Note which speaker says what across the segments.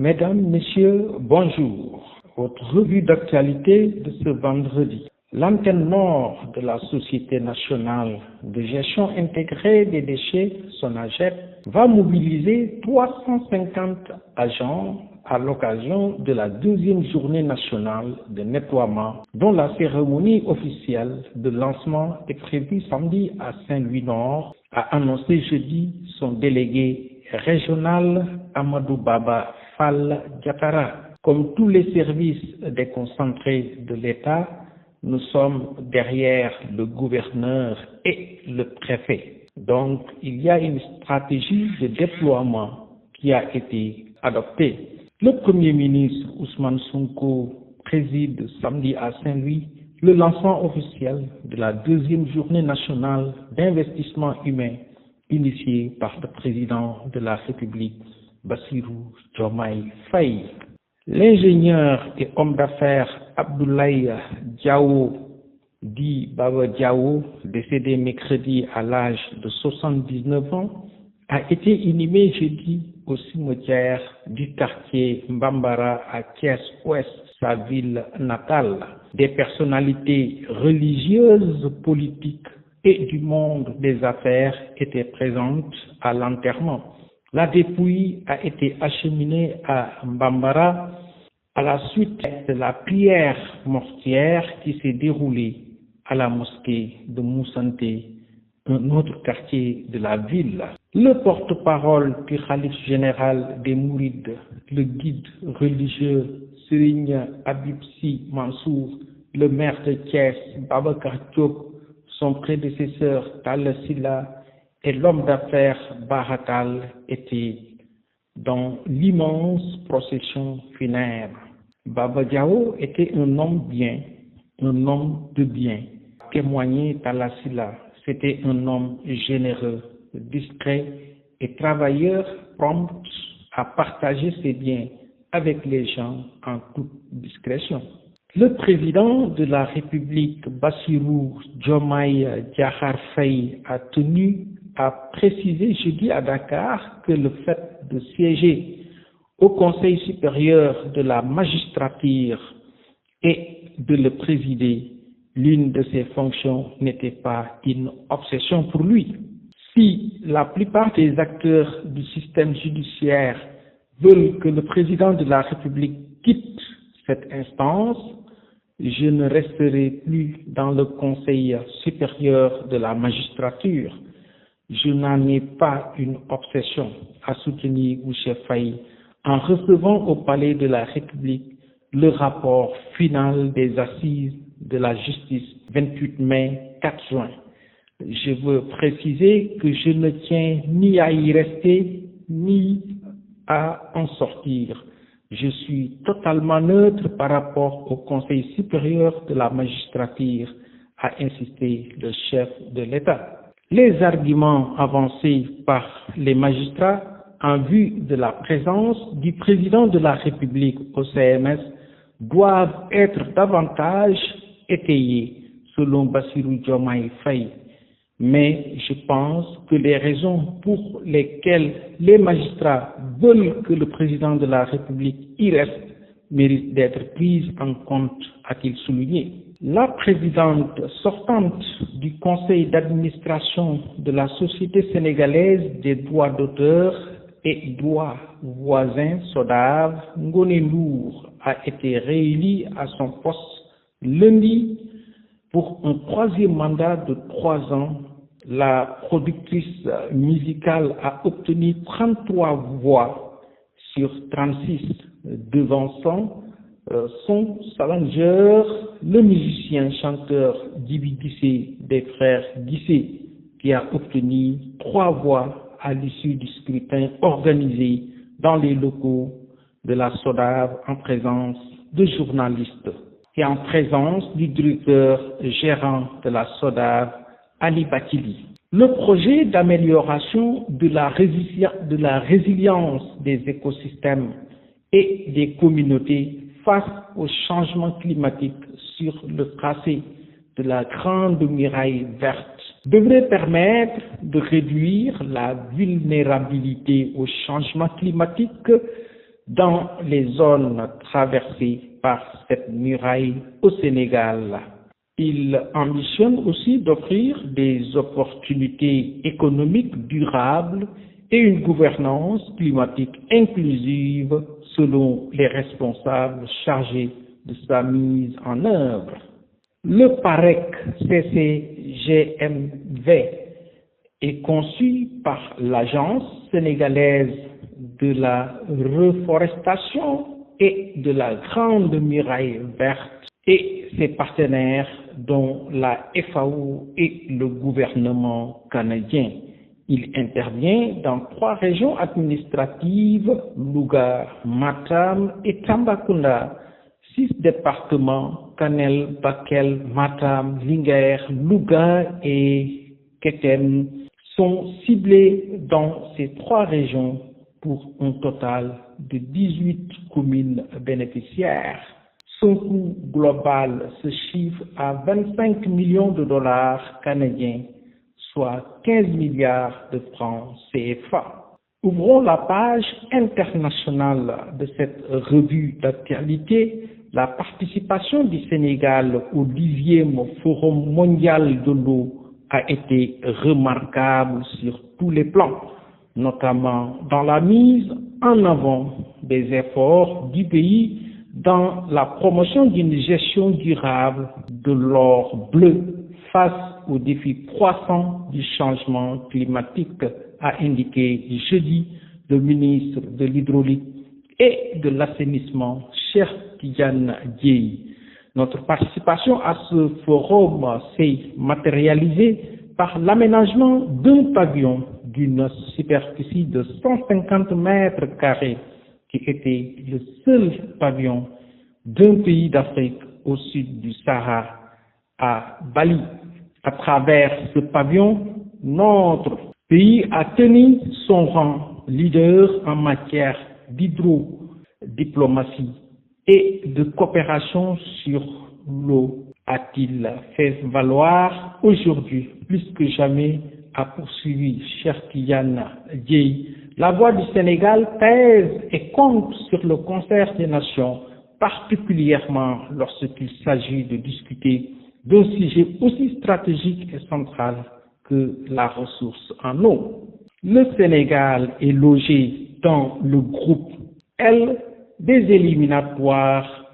Speaker 1: Mesdames, Messieurs, bonjour. Votre revue d'actualité de ce vendredi. L'antenne nord de la Société nationale de gestion intégrée des déchets, SONAGED, va mobiliser 350 agents à l'occasion de la deuxième journée nationale de nettoiement, dont la cérémonie officielle de lancement est prévue samedi à Saint-Louis-Nord, a annoncé jeudi son délégué régional Amadou Baba Fall Diatara. Comme tous les services déconcentrés de l'État, nous sommes derrière le gouverneur et le préfet. Donc, il y a une stratégie de déploiement qui a été adoptée. Le Premier ministre Ousmane Sonko préside samedi à Saint-Louis le lancement officiel de la deuxième journée nationale d'investissement humain initiée par le président de la République, Bassirou Diomaye Faye. L'ingénieur et homme d'affaires Abdoulaye Diao, dit Baba Diao, décédé mercredi à l'âge de 79 ans, a été inhumé jeudi au cimetière du quartier Mbambara à Thiès-Ouest, sa ville natale. Des personnalités religieuses, politiques et du monde des affaires étaient présentes à l'enterrement. La dépouille a été acheminée à Mbambara à la suite de la prière mortuaire qui s'est déroulée à la mosquée de Moussanté, un autre quartier de la ville. Le porte-parole du khalife général des Mourides, le guide religieux Serigne Habib Sy Mansour, le maire de Thiès, Babacar Diop, son prédécesseur Talla Sylla et l'homme d'affaires Bahatal étaient dans l'immense procession funèbre. Baba Diao était un homme bien, un homme de bien. Témoignait Talla Sylla, c'était un homme généreux, discret et travailleur, prompt à partager ses biens avec les gens en toute discrétion. Le président de la République, Bassirou Diomaye Diakhar Faye, a tenu à préciser jeudi à Dakar que le fait de siéger au Conseil supérieur de la magistrature et de le présider, l'une de ses fonctions n'était pas une obsession pour lui. Si la plupart des acteurs du système judiciaire veulent que le président de la République quitte cette instance, je ne resterai plus dans le Conseil supérieur de la magistrature. Je n'en ai pas une obsession, a soutenu Boucher Faye en recevant au palais de la République le rapport final des assises de la justice 28 mai 4 juin. Je veux préciser que je ne tiens ni à y rester ni à en sortir. Je suis totalement neutre par rapport au Conseil supérieur de la magistrature, a insisté le chef de l'État. Les arguments avancés par les magistrats en vue de la présence du président de la République au CMS doivent être davantage étayés, selon Bassirou Diomaye Faye. Mais je pense que les raisons pour lesquelles les magistrats veulent que le président de la République y reste méritent d'être prises en compte, a-t-il souligné. La présidente sortante du conseil d'administration de la Société sénégalaise des droits d'auteur et droits voisins, SODAV, Ngoné Ndour, a été réélue à son poste lundi pour un troisième mandat de 3 ans. La productrice musicale a obtenu 33 voix sur 36, devançant son challenger, le musicien chanteur Djiby Guissé des frères Guissé, qui a obtenu 3 voix à l'issue du scrutin organisé dans les locaux de la SODAV en présence de journalistes et en présence du directeur gérant de la SODAV, Ali Bakili. Le projet d'amélioration de la résilience des écosystèmes et des communautés face au changement climatique sur le tracé de la Grande Muraille Verte devrait permettre de réduire la vulnérabilité au changement climatique dans les zones traversées par cette muraille au Sénégal. Il ambitionne aussi d'offrir des opportunités économiques durables et une gouvernance climatique inclusive selon les responsables chargés de sa mise en œuvre. Le PAREC CCGMV est conçu par l'Agence sénégalaise de la reforestation et de la Grande Muraille Verte et ses partenaires dont la FAO et le gouvernement canadien. Il intervient dans 3 régions administratives, Louga, Matam et Tambacounda. 6 départements, Kanel, Bakel, Matam, Linguère, Louga et Kéten, sont ciblés dans ces 3 régions pour un total de 18 communes bénéficiaires. Son coût global se chiffre à 25 millions de dollars canadiens, soit 15 milliards de francs CFA. Ouvrons la page internationale de cette revue d'actualité. La participation du Sénégal au 10e Forum mondial de l'eau a été remarquable sur tous les plans, notamment dans la mise en avant des efforts du pays dans la promotion d'une gestion durable de l'or bleu face aux défis croissants du changement climatique, a indiqué jeudi le ministre de l'Hydraulique et de l'Assainissement, Cheikh Tidiane Dièye. Notre participation à ce forum s'est matérialisée par l'aménagement d'un pavillon d'une superficie de 150 mètres carrés, qui était le seul pavillon d'un pays d'Afrique au sud du Sahara, à Bali. À travers ce pavillon, notre pays a tenu son rang leader en matière d'hydrodiplomatie et de coopération sur l'eau, a-t-il fait valoir aujourd'hui plus que jamais, a poursuivi Cheikh Tidiane Dièye. La voix du Sénégal pèse et compte sur le concert des nations, particulièrement lorsqu'il s'agit de discuter d'un sujet aussi stratégique et central que la ressource en eau. Le Sénégal est logé dans le groupe L des éliminatoires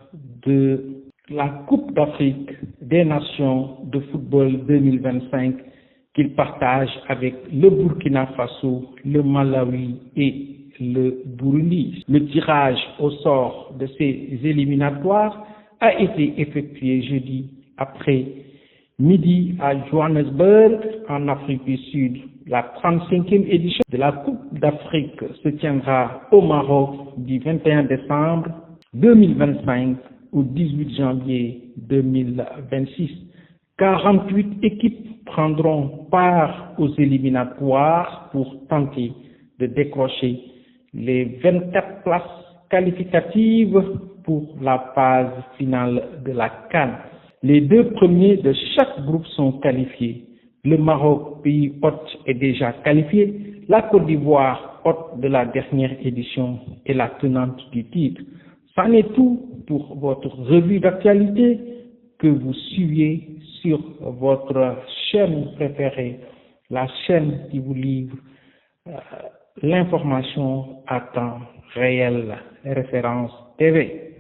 Speaker 1: de la Coupe d'Afrique des Nations de football 2025 qu'il partage avec le Burkina Faso, le Malawi et le Burundi. Le tirage au sort de ces éliminatoires a été effectué jeudi après midi à Johannesburg, en Afrique du Sud. La 35e édition de la Coupe d'Afrique se tiendra au Maroc du 21 décembre 2025 au 18 janvier 2026. 48 équipes prendront part aux éliminatoires pour tenter de décrocher les 24 places qualificatives pour la phase finale de la CAN. Les 2 premiers de chaque groupe sont qualifiés. Le Maroc, pays hôte, est déjà qualifié. La Côte d'Ivoire, hôte de la dernière édition, est la tenante du titre. C'en est tout pour votre revue d'actualité que vous suivez sur votre chaîne préférée, la chaîne qui vous livre l'information à temps réel, Référence TV.